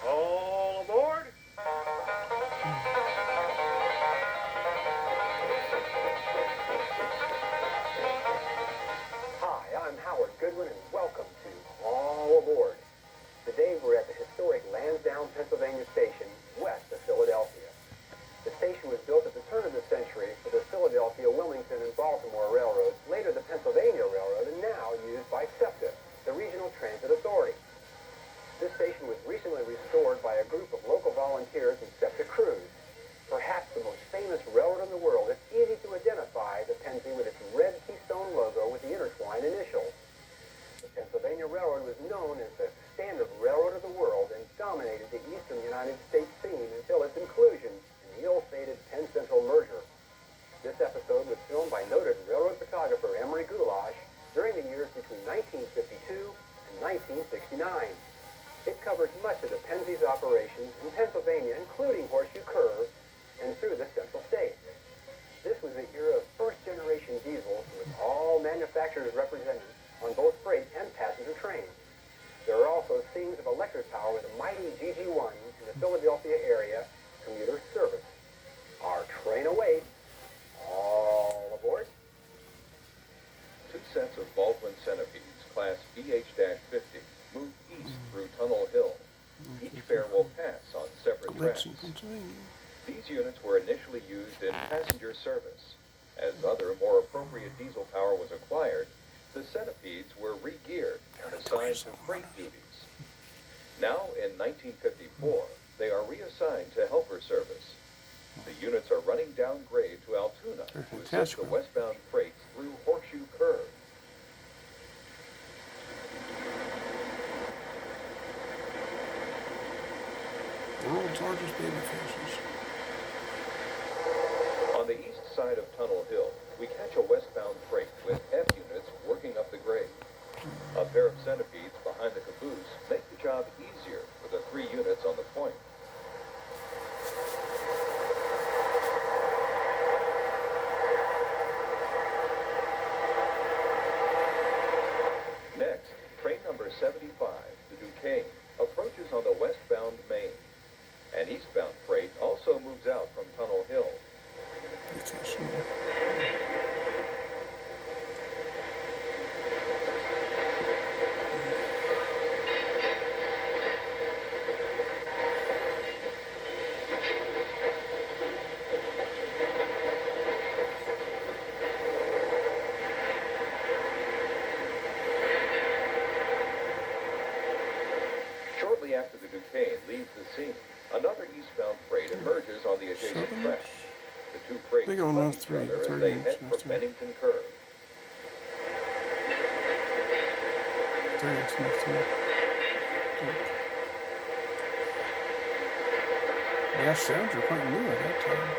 All aboard! Hi, I'm Howard Goodwin, and welcome to All Aboard. Today we're at the historic Lansdowne, Pennsylvania station, west of Philadelphia. The station was built at the turn of the century for the Philadelphia, Wilmington, and Baltimore Railroads, later the Pennsylvania Railroad, and now used by SEPTA, the Regional Transit Authority. This station was recently restored by a group of local volunteers and SEPTA crews. Perhaps the most famous railroad in the world, it's easy to identify the Pennsy with its red keystone logo with the intertwined initials. The Pennsylvania Railroad was known as the standard railroad of the world and dominated the eastern United States scene until its inclusion in the ill-fated Penn Central merger. This episode was filmed by noted railroad photographer Emery Goulash during the years between 1952 and 1969. It covers much of the Pensy's operations in Pennsylvania, including Horseshoe Curve and through the Central States. This was the era of first-generation diesels, with all manufacturers represented on both freight and passenger trains. There are also scenes of electric power with a mighty GG1 in the Philadelphia area commuter service. Our train awaits. All aboard. Two sets of Baldwin centipedes, class BH-50, move east through Tunnel Hill. Each pair will pass on separate tracks. These units were initially used in passenger service. As other, more appropriate diesel power was acquired, the centipedes were re-geared and assigned to freight duties. Now, in 1954, they are reassigned to helper service. The units are running down grade to Altoona to assist the westbound freights through Horseshoe Curve. World's largest baby faces. On the east side of Tunnel Hill, we catch a westbound freight with F units working up the grade. A pair of centipedes behind the caboose make the job easier for the 3 units on the point. Next, train number 75, the Duquesne, approaches on the westbound main. An eastbound freight also moves out from Tunnel Hill. Shortly after the Duquesne leaves the scene, another eastbound freight emerges on the adjacent track. The two freights fight each other as they head for Bennington Curve. Yeah, sounds are quite new at that time.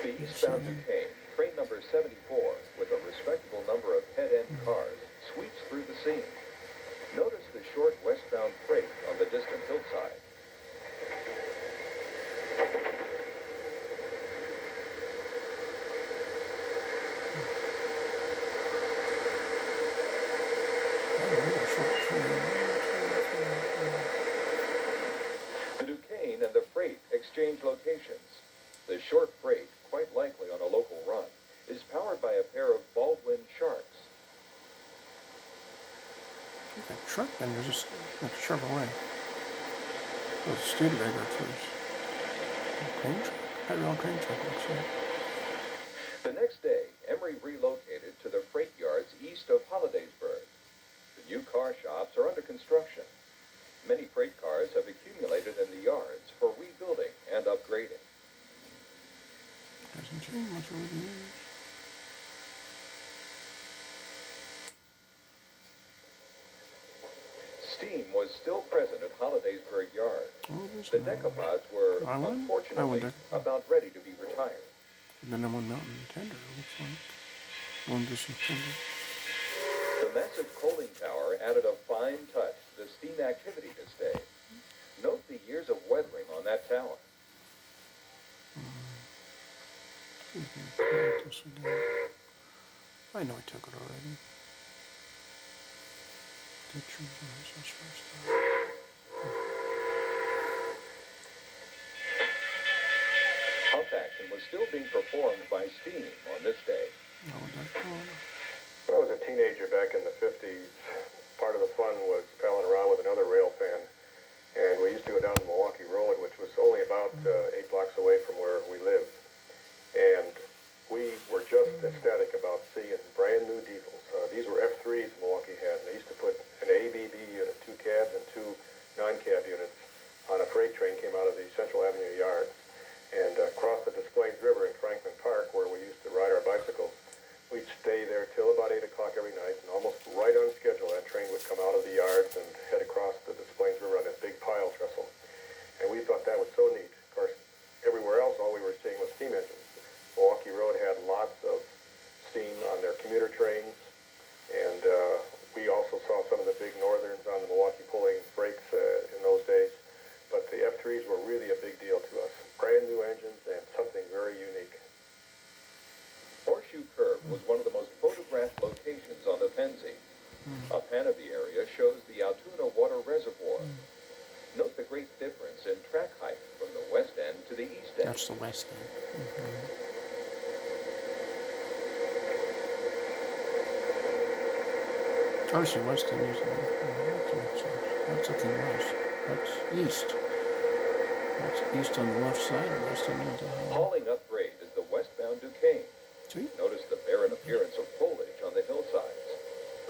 The eastbound Duquesne, train number 74, with a respectable number of head-end cars, sweeps through the scene. Notice the short westbound freight on the distant hillside. The Duquesne and the freight exchange locations. The short freight, quite likely on a local run, is powered by a pair of Baldwin Sharks. The truck then was just like a Chevrolet. It was a Studebaker first. Crane truck. Had an old crane truck, looks like. The next day, Emery relocated to the freight yards east of Hollidaysburg. construction. Many freight cars have accumulated in the yards for rebuilding and upgrading. Doesn't change much over the years. Steam was still present at Hollidaysburg Yard. Oh, there's The another one. decapods were, I won? unfortunately, I won about ready to be retired. And then I'm on Mountain Tender, it looks like. Long distance tender. The massive coaling tower added a fine touch to the steam activity this day. Note the years of weathering on that tower. This again. I know I took it already. Pictures of this first time. Pump action was still being performed by steam on this day. How would that go? When I was a teenager back in the 50s, part of the fun was palling around with another RAILFAN. And we used to go down to Milwaukee Road, which was only about 8 blocks away from where we lived. And we were just ecstatic about seeing brand new diesels. These were F3s Milwaukee had. And they used to put an ABB unit, 2 cabs and 2 non-cab units on a freight train came out of the Central Avenue yard and crossed the Des Plaines River in Franklin Park where we used to ride our bicycles. We'd stay there till about 8 o'clock every night, and almost right on schedule, that train would come out of the yards and head across the Des Plaines River on this big pile trestle. And we thought that was so neat. Of course, everywhere else, all we were seeing was steam engines. Milwaukee Road had lots of steam on their commuter trains, and we also saw some of the big northerns on the Milwaukee pulling freights in those days. But the F3s were really a big deal to us. Brand new engines and something very unique. Horseshoe Curve was one of the most photographed locations on the Pennsy. A pan of the area shows the Altoona Water Reservoir. Note the great difference in track height from the west end to the east end. That's the west end. Obviously, west end is that's looking west. That's east. That's east on the left side, and west on the other. Hauling upgrade is the westbound Duquesne. See? Notice the barren appearance of foliage on the hillsides.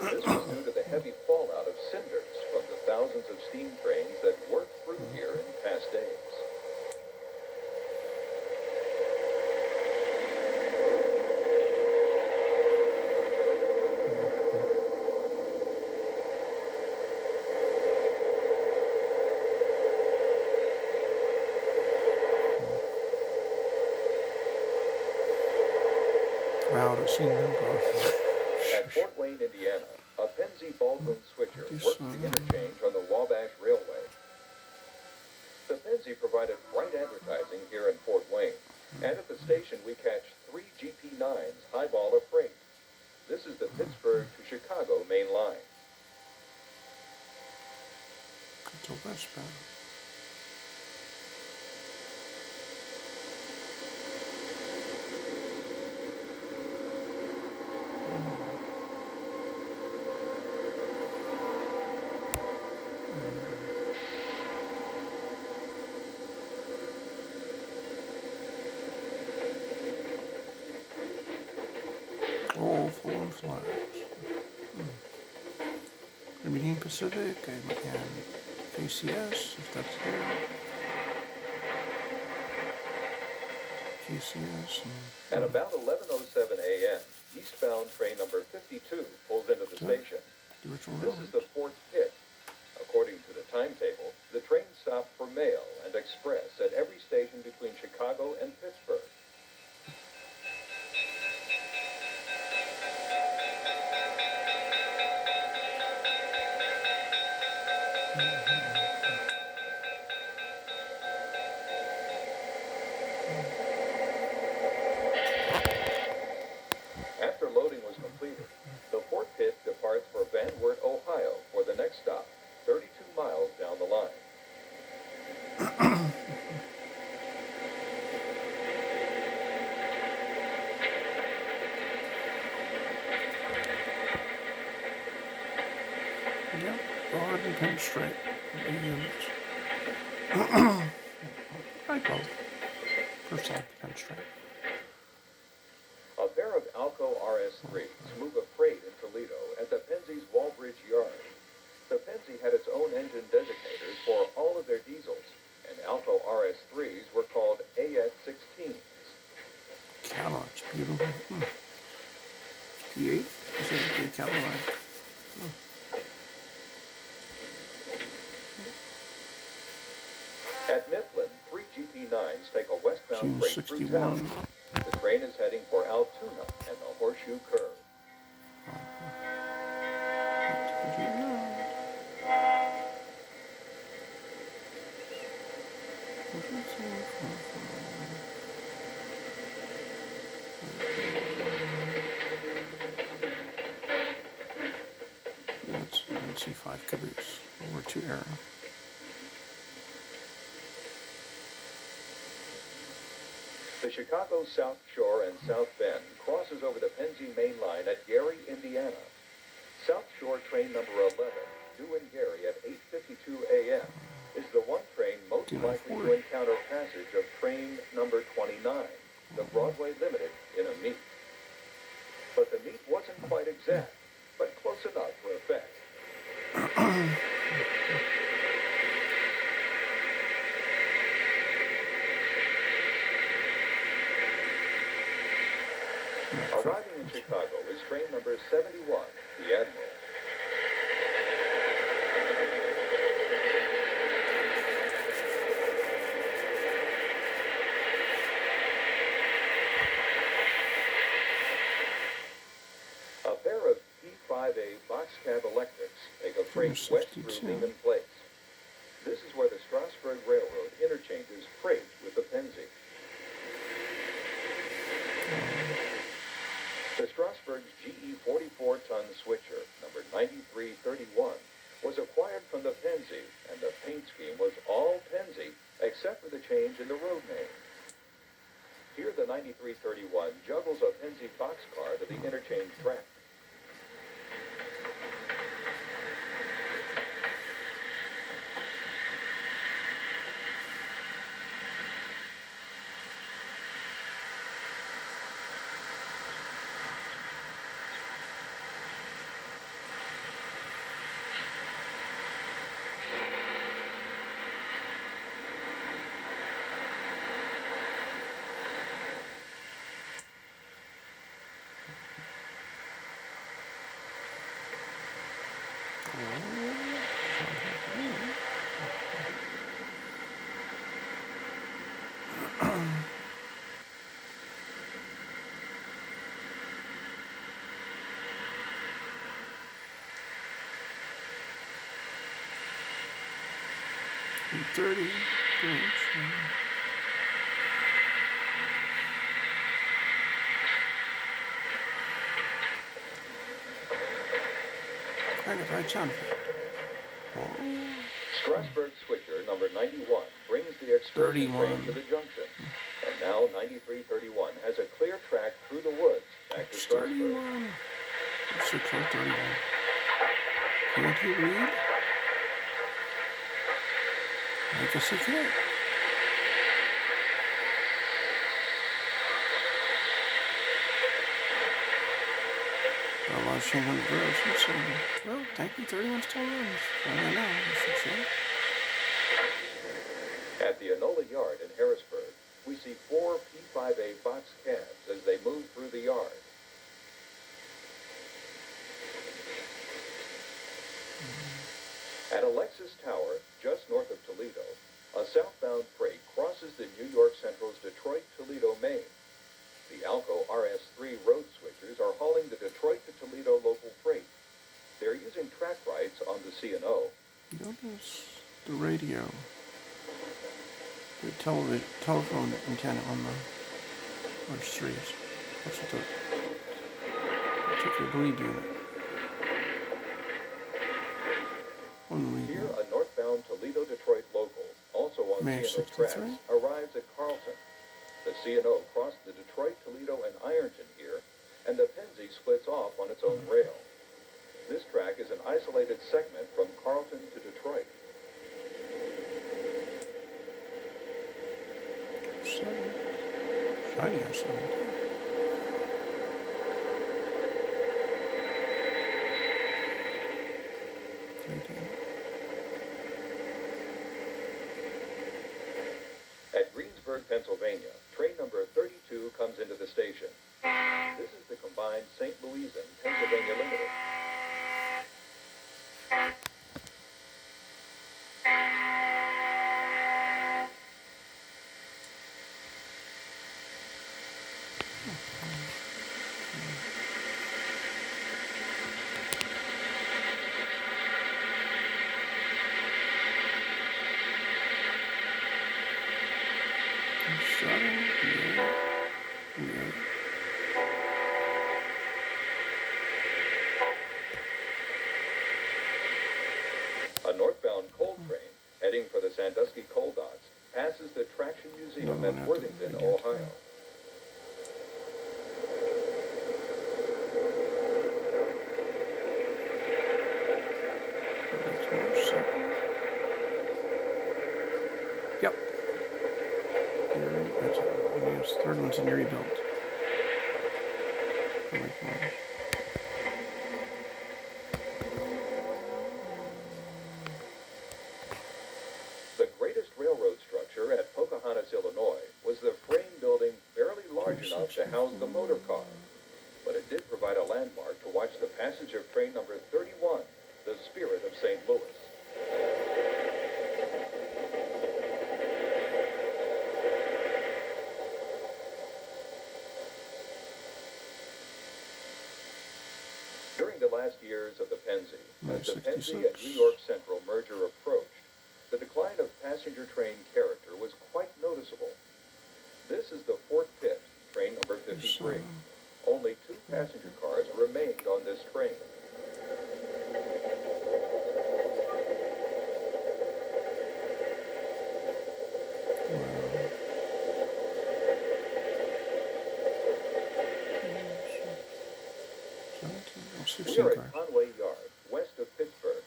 This was due to the heavy fallout of cinders from the thousands of steam trains that worked through here in past days. Wow, I've seen them go. At Fort Wayne, Indiana, a Pennsy BALDWIN switcher works the interchange on the Wabash Railway. The Pennsy provided bright advertising here in Fort Wayne, and at the station we catch 3 GP9s highballer freight. This is the Pittsburgh to Chicago main line. It's a westbound. All 4 flags. Union Pacific and KCS, if that's there. KCS At about 11:07 a.m., eastbound train number 52 pulls into the station. the original This railroad. is the fourth pit. According to the timetable, the train stopped for mail and express at every station between Chicago and Pittsburgh. After loading was completed, the fourth pit departs for Van Wert, Ohio for the next stop, 32 miles down the line. Yep, broad and pin straight. The units. I both. First side pin straight. A pair of Alco RS3s move a freight in Toledo at the Pensy's Walbridge Yard. The Pennsy had its At Mifflin, 3 GP9s take a westbound June freight through town. 61. The train is heading for Altoona and the Horseshoe Curve. Let's see, 5 caboose over to Arrow. The Chicago South Shore and South Bend crosses over the Pennsy main line at Gary, Indiana. South Shore train number 11, due in Gary at 8:52 a.m., is the one train most likely to encounter passage of train number 29, the Broadway Limited, in a meet. But the meet wasn't quite exact, but close enough for effect. Arriving in Chicago is train number 71, the Admiral. A pair of P5A box cab electrics make a freight west through Lehman Place. This is where the Strasburg Railroad interchanges freight with the Pennsy. The Strasburg's GE 44-ton switcher, number 9331, was acquired from the Pennsy, and the paint scheme was all Pennsy, except for the change in the road name. Here the 9331 juggles a Pennsy boxcar to the interchange track. Strasburg switcher number 91 brings the express train to the junction. And now 9331 has a clear track through the woods back to Strasburg. It's a clear 31. Can't you read? I guess I can. Well, I was changing the direction, so, well, thank you, 31 still runs. I don't know, I should say. At the Enola Yard in Harrisburg, we see 4 P5A box cabs as they move through the yard. At Alexis Tower, just north of Toledo, a southbound freight crosses the New York Central's Detroit-Toledo main. The Alco RS3 road switchers are hauling the Detroit to Toledo local freight. They're using track rights on the C&O. Notice the radio, the telephone antenna on the RS3s. That's what the particular bleed unit. Here, a northbound Toledo-Detroit local, also on C&O tracks, arrives at Carlton. The C&O crossed the Detroit, Toledo, and Ironton here, and the Pennsy splits off on its own rail. This track is an isolated segment from Carlton to Detroit. Shiny outside. At Greensburg, Pennsylvania, train number 32 comes into the station. This is the combined St. Louis and Pennsylvania Limited. driving. Yeah. Yeah. A northbound coal train heading for the Sandusky Coal Docks passes the Traction Museum at Worthington, Ohio. Yep. That's third one's in rebuilt. The greatest railroad structure at Pocahontas, Illinois, was the frame building barely large enough to house the motor car. But it did provide a landmark to watch the passage of train number 31, the Spirit of St. Louis. During the last years of the Pennsy, as the Pennsy and New York Central merger approached, the decline of passenger train character was quite noticeable. This is the Fort Pitt, train number 53. Only 2 passenger cars remained on this train. We are at Conway Yard, west of Pittsburgh.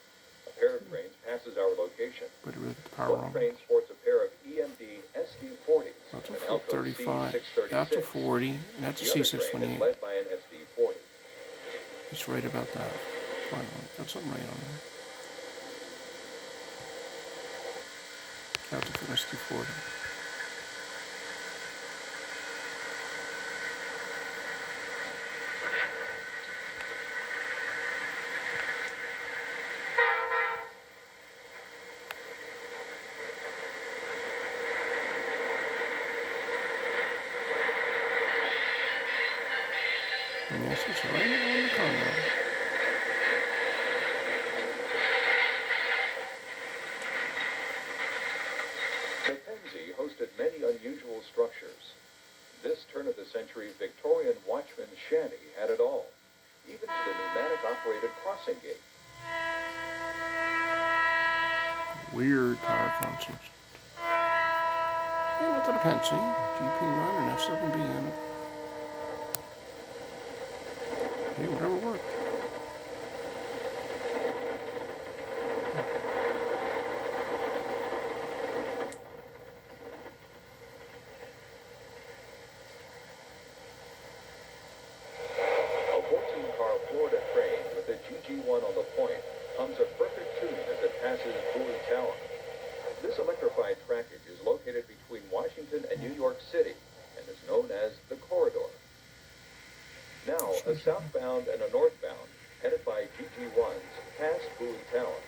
A pair of trains passes our location. One train sports a pair of EMD SD40s. That's a an Alco 35. C636. That's a 40. And that's a The other train C628. is led by an SD40. It's right about that. Finally, got something right on there. That's an SD40. And yes, it's right on the condo. The Pennsy hosted many unusual structures. This turn-of-the-century Victorian watchman's shanty had it all, even to the pneumatic-operated crossing gate. Weird tire concepts. Yeah, with a Pennsy, GP9 and F7B in it. Hey, whatever worked. A 14-car Florida train with a GG1 on the point hums a perfect tune as it passes Bowie Tower. This electrified trackage is located between Washington and New York City and is known as the Corridor. Now, a southbound and a northbound, headed by GG1s, pass Bowie Tower.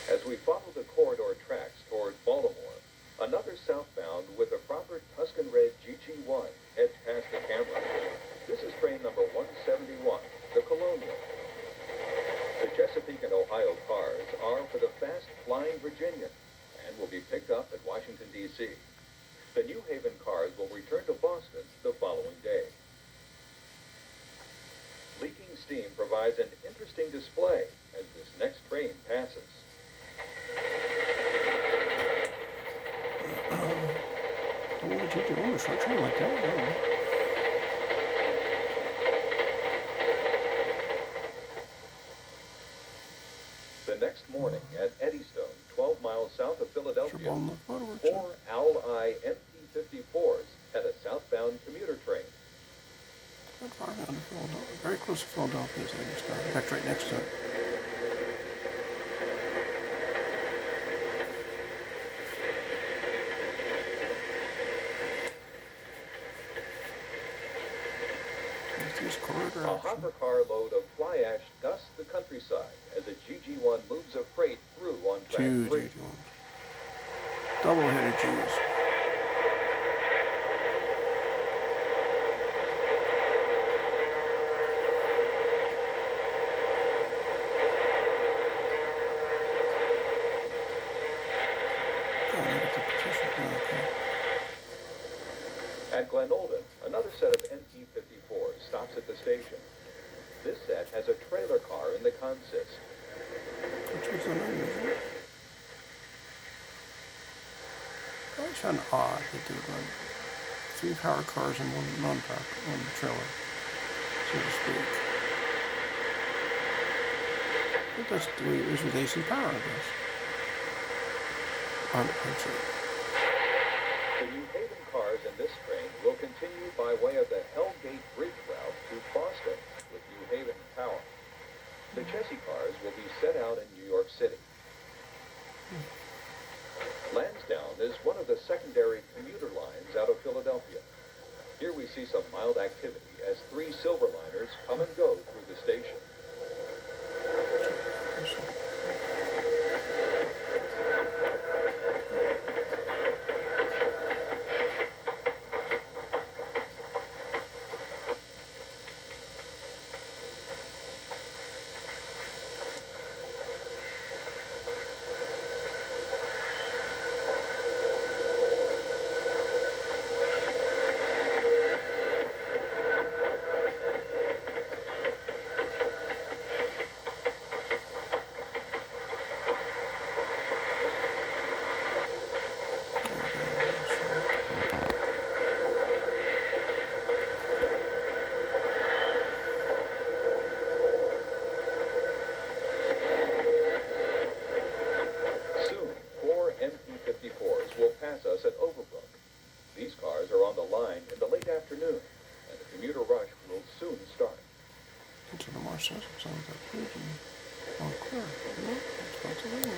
As we follow the corridor tracks toward Baltimore, another southbound with a proper Tuscan red GG1 heads past the camera. This is train number 171, the Colonial. The Chesapeake and Ohio cars are for the fast Flying Virginian and will be picked up at Washington, D.C. The New Haven cars will return to Boston the following day. Leaking steam provides an interesting display as this next train passes. What would you do? Oh, short train like that? I don't know. The next morning at Eddystone, 12 miles south of Philadelphia, Sure, on the photo, 4 Owl-Eye MP54s had a southbound commuter train. Not far down to Philadelphia. Very close to Philadelphia, as I understand. In fact, right next to it. corridor A action. hopper car load of fly ash dusts the countryside as a GG1 moves a freight through on track 3. 2 GG1s. Double-headed G's. Oh, I get the position. Oh, okay. At Glenolden, another set of NP-54s stops at the station. This set has a trailer car in the consist. Which was unusual. That's kind of odd that they would run 3 power cars and 1 non-power, 1 trailer, so to speak. But that's the way it is with AC power, I guess. On Pennsy. The New Haven cars in this train will continue by way of the Hellgate Bridge route to Boston with New Haven power. The chassis cars will be set out in New York City. Lansdowne is one of the secondary commuter lines out of Philadelphia. Here we see some mild activity as 3 Silverliners come and go through the station. Soon, 4 MP-54s will pass us at Overbrook. These cars are on the line in the late afternoon, and the commuter rush will soon start. Into the Marcellus, it sounds like bridge and Montclair. No, that's Pennsylvania.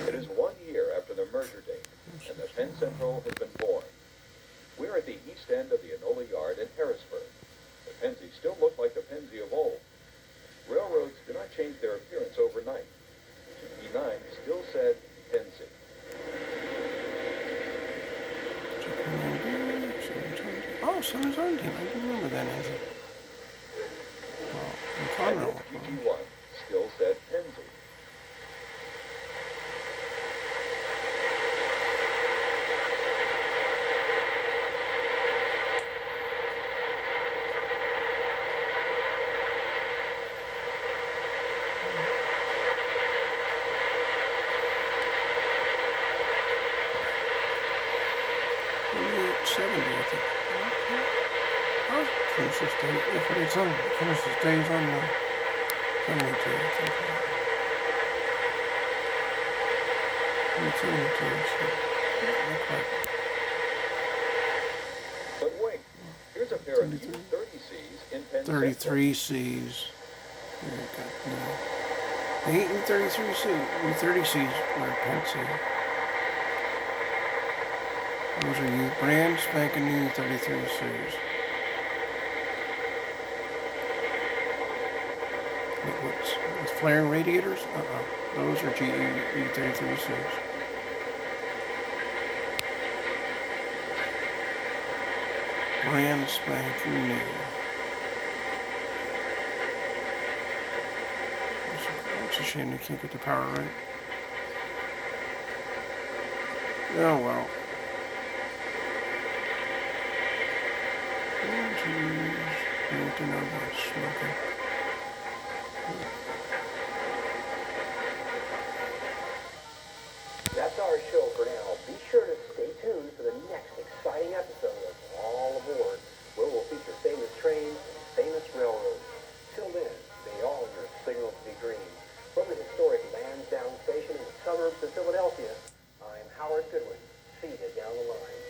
It is 1 year after the merger date, and the Penn Central has been born. We're at the east end of the Enola Yard in Harrisburg. The Pennsy still look like the Pennsy of old. Railroads do not change their appearance overnight. E9 still said Pennsy. Oh, 717. I didn't remember that answer. Well, in And Conroe. GG1 still said Pennsy. I'll finish this day. If it's on, finish this days on the 72, I think. 72, so not quite. But wait, here's a pair of new 30Cs in Penn Central. 33 C's. Here we go. No. The 8 and 33 C. The 30 C's were Pennsy. Those are new, brand spanking new 33 C's. With flaring radiators? Those are GE E33 C's. Brand spanking new. It's a shame they can't get the power right. Oh well. Oh jeez. I need to know about smoking. That's our show for now. Be sure to stay tuned for the next exciting episode of All Aboard, where we'll feature famous trains and famous railroads. Till then, may all your signals be green. From the historic Lansdowne Station in the suburbs of Philadelphia, I'm Howard Goodwin. See you down the line.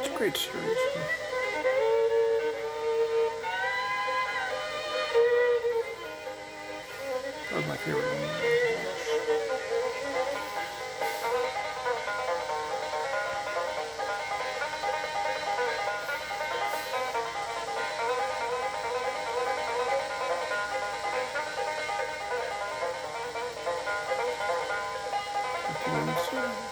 It's a great series. Here we go. Horse.